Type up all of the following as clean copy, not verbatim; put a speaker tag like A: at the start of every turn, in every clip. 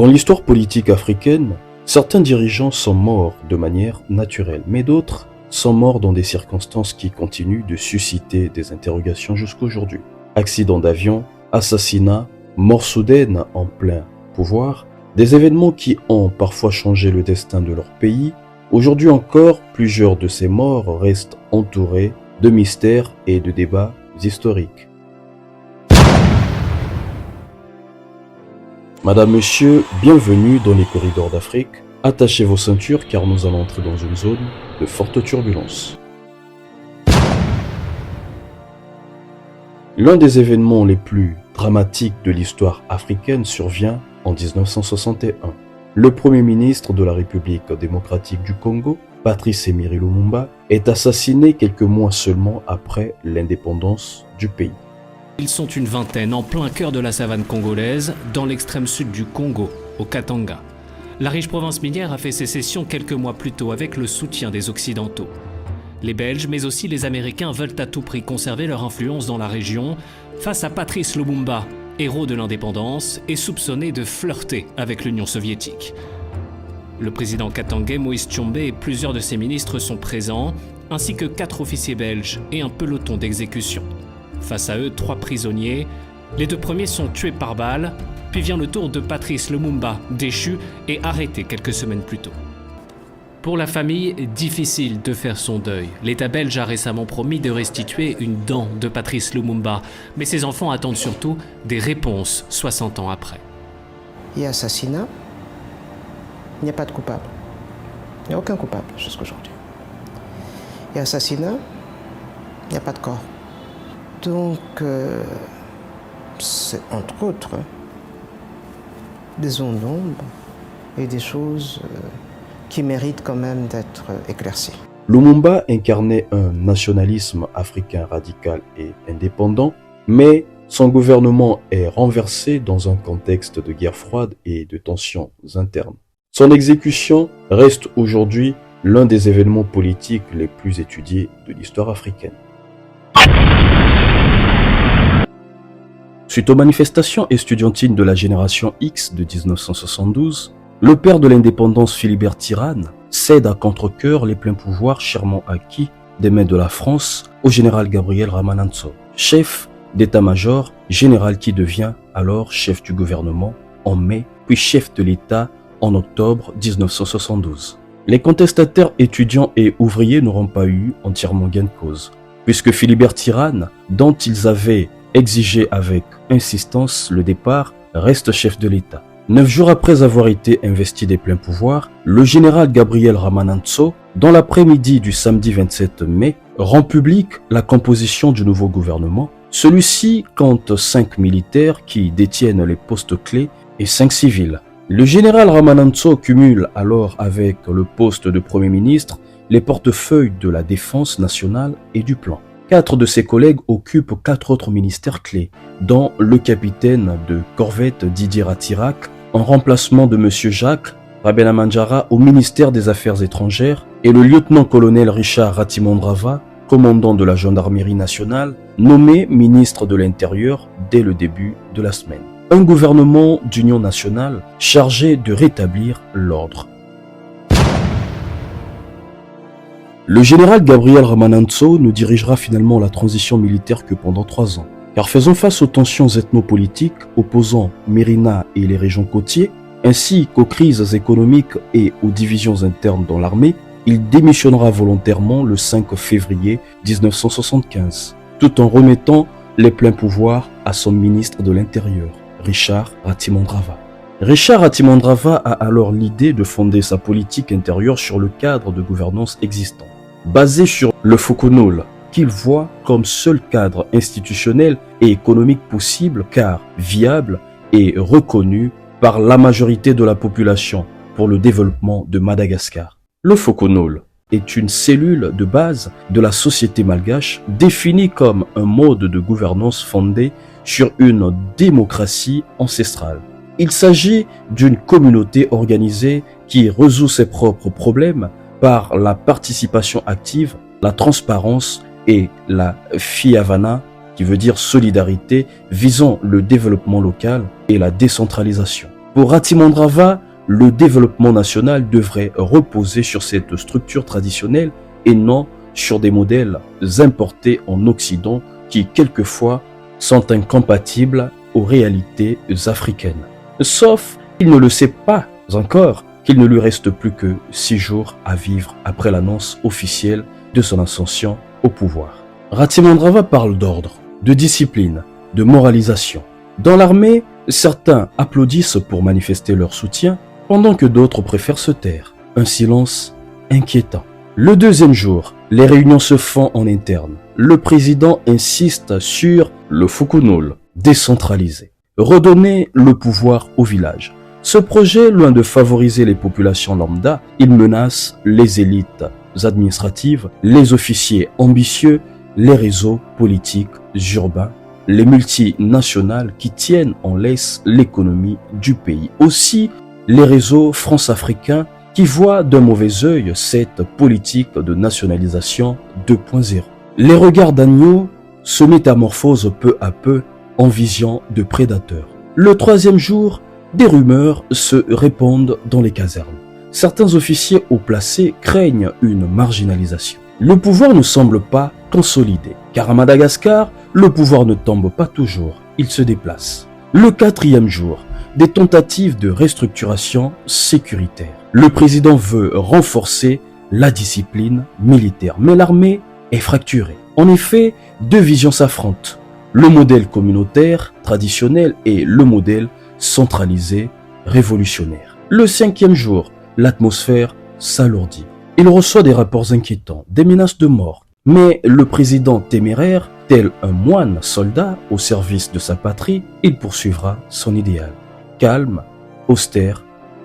A: Dans l'histoire politique africaine, certains dirigeants sont morts de manière naturelle, mais d'autres sont morts dans des circonstances qui continuent de susciter des interrogations jusqu'aujourd'hui. Accidents d'avion, assassinats, mort soudaine en plein pouvoir, des événements qui ont parfois changé le destin de leur pays. Aujourd'hui encore, plusieurs de ces morts restent entourés de mystères et de débats historiques. Madame, Monsieur, bienvenue dans les corridors d'Afrique. Attachez vos ceintures car nous allons entrer dans une zone de forte turbulence. L'un des événements les plus dramatiques de l'histoire africaine survient en 1961. Le premier ministre de la République démocratique du Congo, Patrice Emery Lumumba, est assassiné quelques mois seulement après l'indépendance du pays.
B: Ils sont une vingtaine en plein cœur de la savane congolaise, dans l'extrême sud du Congo, au Katanga. La riche province minière a fait sécession quelques mois plus tôt avec le soutien des Occidentaux. Les Belges, mais aussi les Américains, veulent à tout prix conserver leur influence dans la région face à Patrice Lumumba, héros de l'indépendance et soupçonné de flirter avec l'Union soviétique. Le président katangais Moïse Tshombe et plusieurs de ses ministres sont présents, ainsi que 4 officiers belges et un peloton d'exécution. Face à eux, 3 prisonniers. Les 2 premiers sont tués par balle, puis vient le tour de Patrice Lumumba, déchu et arrêté quelques semaines plus tôt. Pour la famille, difficile de faire son deuil. L'État belge a récemment promis de restituer une dent de Patrice Lumumba, mais ses enfants attendent surtout des réponses 60 ans après.
C: Il y a assassinat, il n'y a pas de coupable. Il n'y a aucun coupable jusqu'à aujourd'hui. Il y a assassinat, il n'y a pas de corps. Donc, c'est entre autres des zones d'ombre et des choses qui méritent quand même d'être éclaircies.
A: Lumumba incarnait un nationalisme africain radical et indépendant, mais son gouvernement est renversé dans un contexte de guerre froide et de tensions internes. Son exécution reste aujourd'hui l'un des événements politiques les plus étudiés de l'histoire africaine. Suite aux manifestations estudiantines de la génération X de 1972, le père de l'indépendance Philibert Tirane cède à contre-cœur les pleins pouvoirs chèrement acquis des mains de la France au général Gabriel Ramanantsoa, chef d'état-major, général qui devient alors chef du gouvernement en mai, puis chef de l'État en octobre 1972. Les contestataires étudiants et ouvriers n'auront pas eu entièrement gain de cause, puisque Philibert Tirane, dont ils avaient exigé avec insistance le départ, reste chef de l'État. 9 jours après avoir été investi des pleins pouvoirs, le général Gabriel Ramanantsoa, dans l'après-midi du samedi 27 mai, rend public la composition du nouveau gouvernement. Celui-ci compte 5 militaires qui détiennent les postes clés et 5 civils. Le général Ramanantsoa cumule alors avec le poste de Premier ministre les portefeuilles de la défense nationale et du plan. 4 de ses collègues occupent 4 autres ministères clés, dont le capitaine de corvette Didier Rattirac, en remplacement de M. Jacques Rabellamandjara au ministère des Affaires étrangères, et le lieutenant-colonel Richard Ratimondrava, commandant de la gendarmerie nationale, nommé ministre de l'Intérieur dès le début de la semaine. Un gouvernement d'union nationale chargé de rétablir l'ordre. Le général Gabriel Ramanantsoa ne dirigera finalement la transition militaire que pendant 3 ans. Car faisant face aux tensions ethnopolitiques opposant Mérina et les régions côtières, ainsi qu'aux crises économiques et aux divisions internes dans l'armée, il démissionnera volontairement le 5 février 1975, tout en remettant les pleins pouvoirs à son ministre de l'Intérieur, Richard Ratimondrava. Richard Ratimondrava a alors l'idée de fonder sa politique intérieure sur le cadre de gouvernance existant, basé sur le Fokonol, qu'il voit comme seul cadre institutionnel et économique possible car viable et reconnu par la majorité de la population pour le développement de Madagascar. Le Fokonol est une cellule de base de la société malgache définie comme un mode de gouvernance fondé sur une démocratie ancestrale. Il s'agit d'une communauté organisée qui résout ses propres problèmes par la participation active, la transparence et la Fiavana, qui veut dire solidarité, visant le développement local et la décentralisation. Pour Ratimondrava, le développement national devrait reposer sur cette structure traditionnelle et non sur des modèles importés en Occident qui, quelquefois, sont incompatibles aux réalités africaines. Sauf qu'il ne le sait pas encore qu'il ne lui reste plus que 6 jours à vivre après l'annonce officielle de son ascension au pouvoir. Ratimondrava parle d'ordre, de discipline, de moralisation. Dans l'armée, certains applaudissent pour manifester leur soutien, pendant que d'autres préfèrent se taire. Un silence inquiétant. Le deuxième jour, les réunions se font en interne. Le président insiste sur le Fukunul, décentralisé. Redonner le pouvoir au village. Ce projet, loin de favoriser les populations lambda, il menace les élites administratives, les officiers ambitieux, les réseaux politiques urbains, les multinationales qui tiennent en laisse l'économie du pays. Aussi, les réseaux france-africains qui voient d'un mauvais œil cette politique de nationalisation 2.0. Les regards d'agneau se métamorphosent peu à peu en vision de prédateurs. Le troisième jour, des rumeurs se répandent dans les casernes. Certains officiers haut placés craignent une marginalisation. Le pouvoir ne semble pas consolidé, car à Madagascar, le pouvoir ne tombe pas toujours, il se déplace. Le quatrième jour, des tentatives de restructuration sécuritaire. Le président veut renforcer la discipline militaire, mais l'armée est fracturée. En effet, deux visions s'affrontent. Le modèle communautaire traditionnel et le modèle centralisé révolutionnaire. Le cinquième jour, l'atmosphère s'alourdit. Il reçoit des rapports inquiétants, des menaces de mort. Mais le président téméraire, tel un moine soldat au service de sa patrie, il poursuivra son idéal. Calme, austère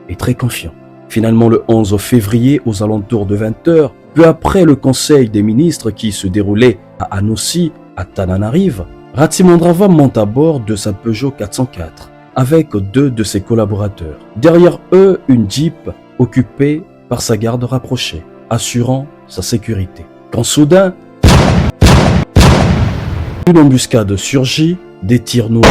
A: et très confiant. Finalement, le 11 février, aux alentours de 20h, peu après le conseil des ministres qui se déroulait à Anossi, à Tananarive, Ratimondrava monte à bord de sa Peugeot 404 avec deux de ses collaborateurs. Derrière eux, une Jeep occupée par sa garde rapprochée, assurant sa sécurité. Quand soudain, une embuscade surgit, des tirs nourris.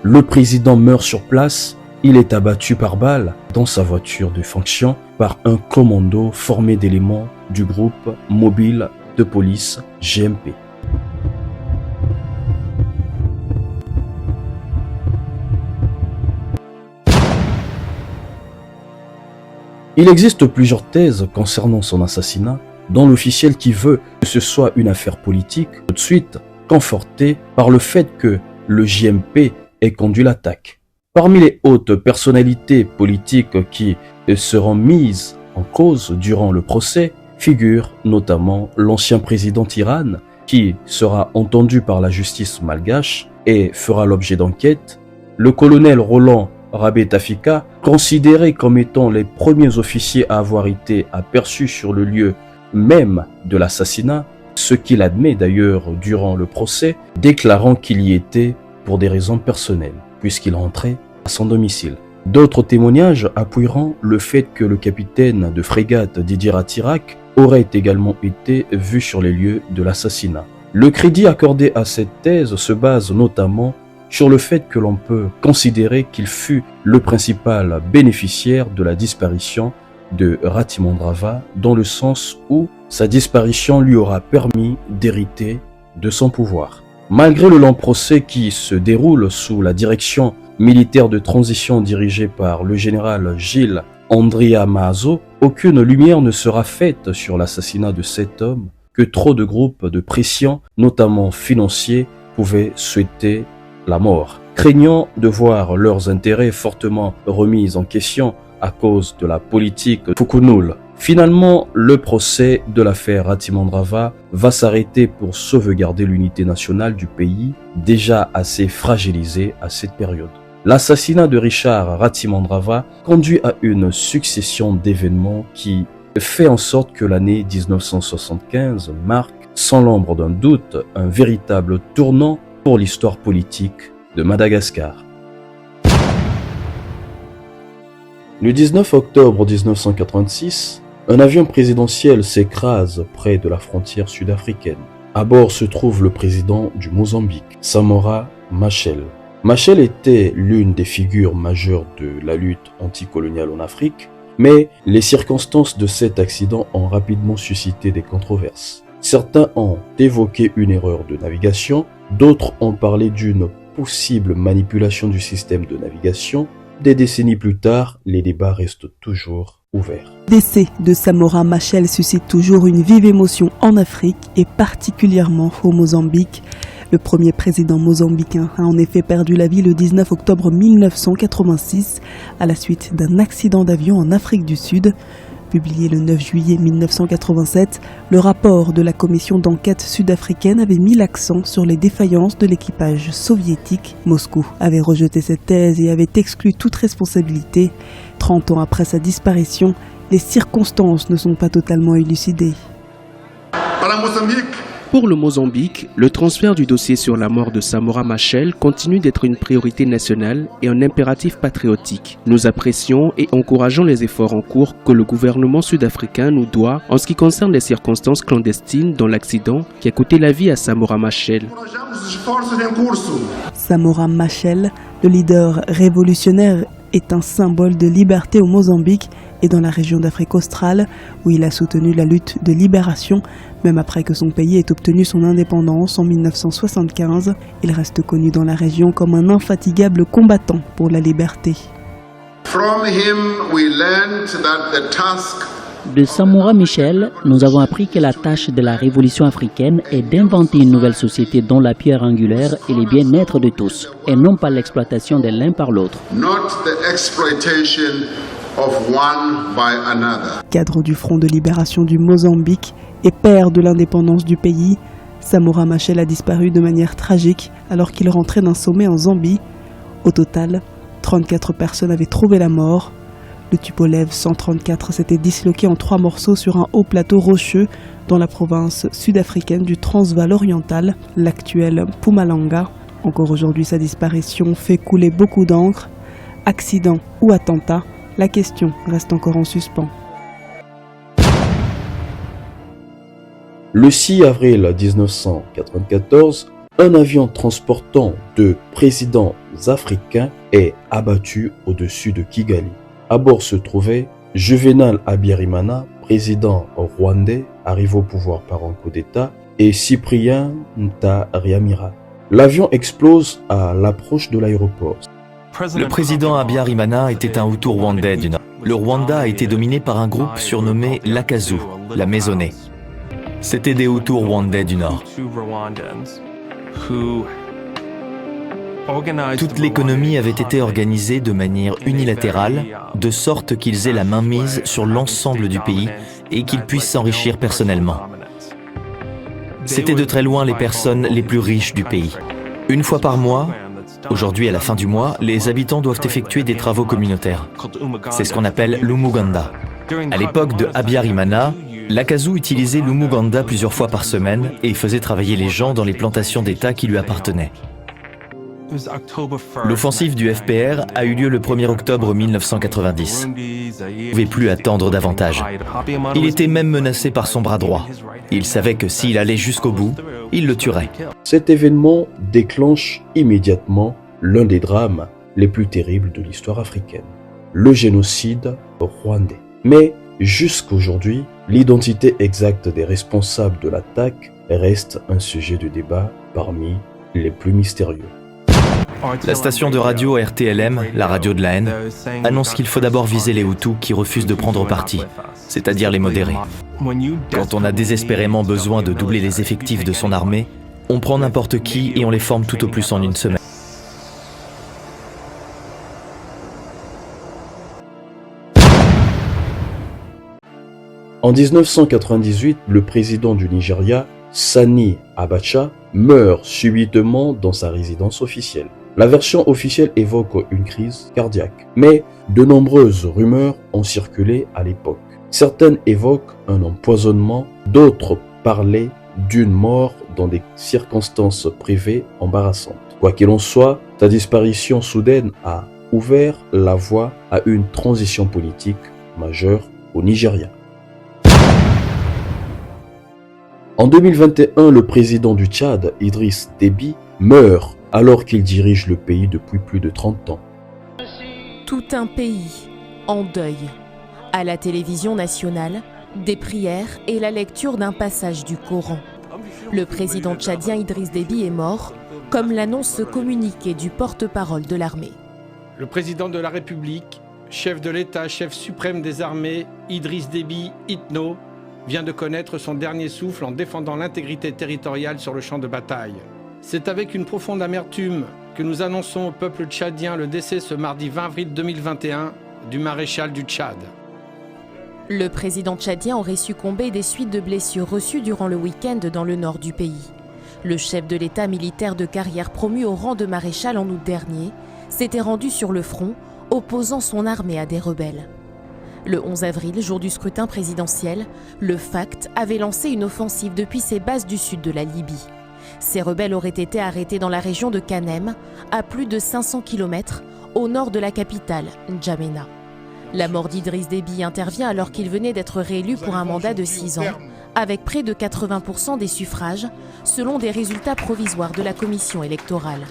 A: Le président meurt sur place, il est abattu par balle dans sa voiture de fonction par un commando formé d'éléments du groupe mobile de police GMP. Il existe plusieurs thèses concernant son assassinat, dont l'officiel qui veut que ce soit une affaire politique, tout de suite conforté par le fait que le JMP ait conduit l'attaque. Parmi les hautes personnalités politiques qui seront mises en cause durant le procès, figure notamment l'ancien président Tirane, qui sera entendu par la justice malgache et fera l'objet d'enquêtes, le colonel Roland Rabé Tafika, considéré comme étant les premiers officiers à avoir été aperçus sur le lieu même de l'assassinat, ce qu'il admet d'ailleurs durant le procès, déclarant qu'il y était pour des raisons personnelles, puisqu'il rentrait à son domicile. D'autres témoignages appuieront le fait que le capitaine de frégate Didier Ratirac aurait également été vu sur les lieux de l'assassinat. Le crédit accordé à cette thèse se base notamment sur le fait que l'on peut considérer qu'il fut le principal bénéficiaire de la disparition de Ratimondrava, dans le sens où sa disparition lui aura permis d'hériter de son pouvoir. Malgré le long procès qui se déroule sous la direction militaire de transition dirigée par le général Gilles Andria Maazo, aucune lumière ne sera faite sur l'assassinat de cet homme que trop de groupes de pression, notamment financiers, pouvaient souhaiter la mort. Craignant de voir leurs intérêts fortement remis en question à cause de la politique Fukunul. Finalement, le procès de l'affaire Ratimondrava va s'arrêter pour sauvegarder l'unité nationale du pays, déjà assez fragilisée à cette période. L'assassinat de Richard Ratimondrava conduit à une succession d'événements qui fait en sorte que l'année 1975 marque, sans l'ombre d'un doute, un véritable tournant pour l'histoire politique de Madagascar. Le 19 octobre 1986, un avion présidentiel s'écrase près de la frontière sud-africaine. À bord se trouve le président du Mozambique, Samora Machel. Machel était l'une des figures majeures de la lutte anticoloniale en Afrique, mais les circonstances de cet accident ont rapidement suscité des controverses. Certains ont évoqué une erreur de navigation, d'autres ont parlé d'une possible manipulation du système de navigation. Des décennies plus tard, les débats restent toujours ouverts.
D: Le décès de Samora Machel suscite toujours une vive émotion en Afrique et particulièrement au Mozambique. Le premier président mozambicain a en effet perdu la vie le 19 octobre 1986 à la suite d'un accident d'avion en Afrique du Sud. Publié le 9 juillet 1987, le rapport de la commission d'enquête sud-africaine avait mis l'accent sur les défaillances de l'équipage soviétique. Moscou avait rejeté cette thèse et avait exclu toute responsabilité. 30 ans après sa disparition, les circonstances ne sont pas totalement élucidées.
E: Pour le Mozambique, le transfert du dossier sur la mort de Samora Machel continue d'être une priorité nationale et un impératif patriotique. Nous apprécions et encourageons les efforts en cours que le gouvernement sud-africain nous doit en ce qui concerne les circonstances clandestines dans l'accident qui a coûté la vie à Samora Machel.
D: Samora Machel, le leader révolutionnaire, est un symbole de liberté au Mozambique et dans la région d'Afrique australe où il a soutenu la lutte de libération. Même après que son pays ait obtenu son indépendance en 1975, il reste connu dans la région comme un infatigable combattant pour la liberté.
F: De Samora Machel, nous avons appris que la tâche de la révolution africaine est d'inventer une nouvelle société dont la pierre angulaire est le bien-être de tous, et non pas l'exploitation de l'un par l'autre.
D: Cadre du Front de libération du Mozambique et père de l'indépendance du pays, Samora Machel a disparu de manière tragique alors qu'il rentrait d'un sommet en Zambie. Au total, 34 personnes avaient trouvé la mort. Le Tupolev 134 s'était disloqué en 3 morceaux sur un haut plateau rocheux dans la province sud-africaine du Transvaal oriental, l'actuel Mpumalanga. Encore aujourd'hui, sa disparition fait couler beaucoup d'encre. Accident ou attentat, la question reste encore en suspens.
A: Le 6 avril 1994, un avion transportant 2 présidents africains est abattu au-dessus de Kigali. À bord se trouvait Juvenal Habyarimana, président rwandais, arrivé au pouvoir par un coup d'État, et Cyprien Ntaryamira. L'avion explose à l'approche de l'aéroport.
G: Le président Habyarimana était un Hutu rwandais du Nord. Le Rwanda a été dominé par un groupe surnommé l'Akazu, la maisonnée. C'étaient des Hutus rwandais du Nord. Toute l'économie avait été organisée de manière unilatérale, de sorte qu'ils aient la main mise sur l'ensemble du pays et qu'ils puissent s'enrichir personnellement. C'étaient de très loin les personnes les plus riches du pays. Une fois par mois, aujourd'hui à la fin du mois, les habitants doivent effectuer des travaux communautaires. C'est ce qu'on appelle l'Umuganda. À l'époque de Habyarimana, l'Akazu utilisait l'Umuganda plusieurs fois par semaine et faisait travailler les gens dans les plantations d'État qui lui appartenaient. L'offensive du FPR a eu lieu le 1er octobre 1990. Il ne pouvait plus attendre davantage. Il était même menacé par son bras droit. Il savait que s'il allait jusqu'au bout, il le tuerait.
A: Cet événement déclenche immédiatement l'un des drames les plus terribles de l'histoire africaine, le génocide rwandais. Mais jusqu'aujourd'hui, l'identité exacte des responsables de l'attaque reste un sujet de débat parmi les plus mystérieux.
G: La station de radio RTLM, la radio de la haine, annonce qu'il faut d'abord viser les Hutus qui refusent de prendre parti, c'est-à-dire les modérés. Quand on a désespérément besoin de doubler les effectifs de son armée, on prend n'importe qui et on les forme tout au plus en une semaine.
A: En 1998, le président du Nigeria, Sani Abacha, meurt subitement dans sa résidence officielle. La version officielle évoque une crise cardiaque, mais de nombreuses rumeurs ont circulé à l'époque. Certaines évoquent un empoisonnement, d'autres parlaient d'une mort dans des circonstances privées embarrassantes. Quoi qu'il en soit, sa disparition soudaine a ouvert la voie à une transition politique majeure au Nigeria. En 2021, le président du Tchad, Idriss Déby, meurt alors qu'il dirige le pays depuis plus de 30 ans.
H: Tout un pays en deuil. À la télévision nationale, des prières et la lecture d'un passage du Coran. Le président tchadien Idriss Déby est mort, comme l'annonce ce communiqué du porte-parole de l'armée.
I: Le président de la République, chef de l'État, chef suprême des armées, Idriss Déby Itno, vient de connaître son dernier souffle en défendant l'intégrité territoriale sur le champ de bataille. C'est avec une profonde amertume que nous annonçons au peuple tchadien le décès ce mardi 20 avril 2021 du maréchal du Tchad.
H: Le président tchadien aurait succombé des suites de blessures reçues durant le week-end dans le nord du pays. Le chef de l'État militaire de carrière promu au rang de maréchal en août dernier s'était rendu sur le front, opposant son armée à des rebelles. Le 11 avril, jour du scrutin présidentiel, le FACT avait lancé une offensive depuis ses bases du sud de la Libye. Ces rebelles auraient été arrêtés dans la région de Kanem, à plus de 500 km au nord de la capitale, N'Djamena. La mort d'Idriss Déby intervient alors qu'il venait d'être réélu pour un mandat de 6 ans, avec près de 80% des suffrages, selon des résultats provisoires de la commission électorale.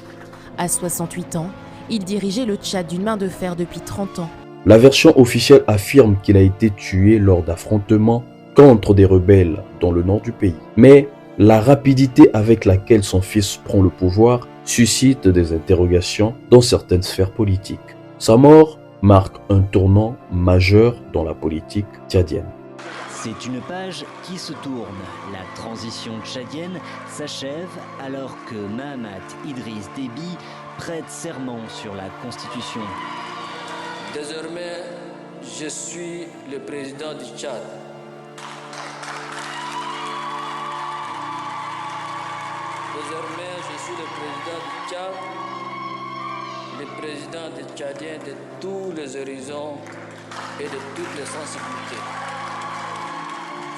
H: À 68 ans, il dirigeait le Tchad d'une main de fer depuis 30 ans.
A: La version officielle affirme qu'il a été tué lors d'affrontements contre des rebelles dans le nord du pays. Mais la rapidité avec laquelle son fils prend le pouvoir suscite des interrogations dans certaines sphères politiques. Sa mort marque un tournant majeur dans la politique tchadienne.
J: C'est une page qui se tourne. La transition tchadienne s'achève alors que Mahamat Idriss Déby prête serment sur la Constitution.
K: Désormais, je suis le président du Tchad. Désormais, je suis le président du Tchad, le président des Tchadiens de tous les horizons et de toutes les sensibilités.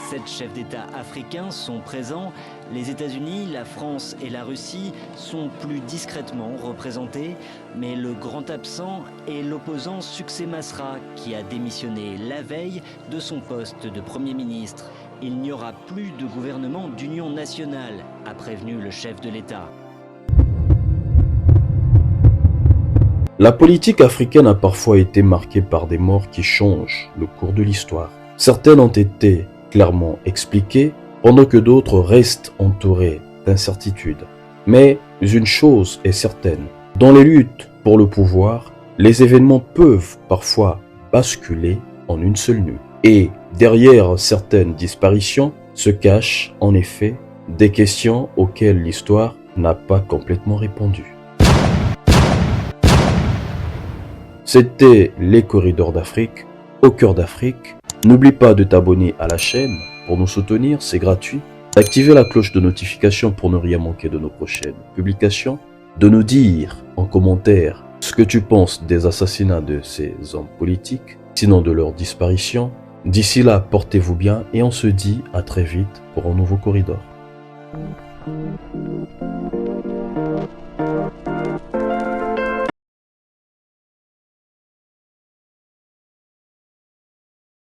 J: 7 chefs d'État africains sont présents. Les États-Unis, la France et la Russie sont plus discrètement représentés. Mais le grand absent est l'opposant Succé Masra, qui a démissionné la veille de son poste de Premier ministre. Il n'y aura plus de gouvernement d'union nationale, a prévenu le chef de l'État.
A: La politique africaine a parfois été marquée par des morts qui changent le cours de l'histoire. Certaines ont été clairement expliquées, pendant que d'autres restent entourées d'incertitudes. Mais une chose est certaine, dans les luttes pour le pouvoir, les événements peuvent parfois basculer en une seule nuit. Et derrière certaines disparitions se cachent en effet des questions auxquelles l'histoire n'a pas complètement répondu. C'était les Corridors d'Afrique, au cœur d'Afrique. N'oublie pas de t'abonner à la chaîne pour nous soutenir, c'est gratuit. D'activer la cloche de notification pour ne rien manquer de nos prochaines publications. De nous dire en commentaire ce que tu penses des assassinats de ces hommes politiques, sinon de leur disparition. D'ici là, portez-vous bien et on se dit à très vite pour un nouveau Corridor.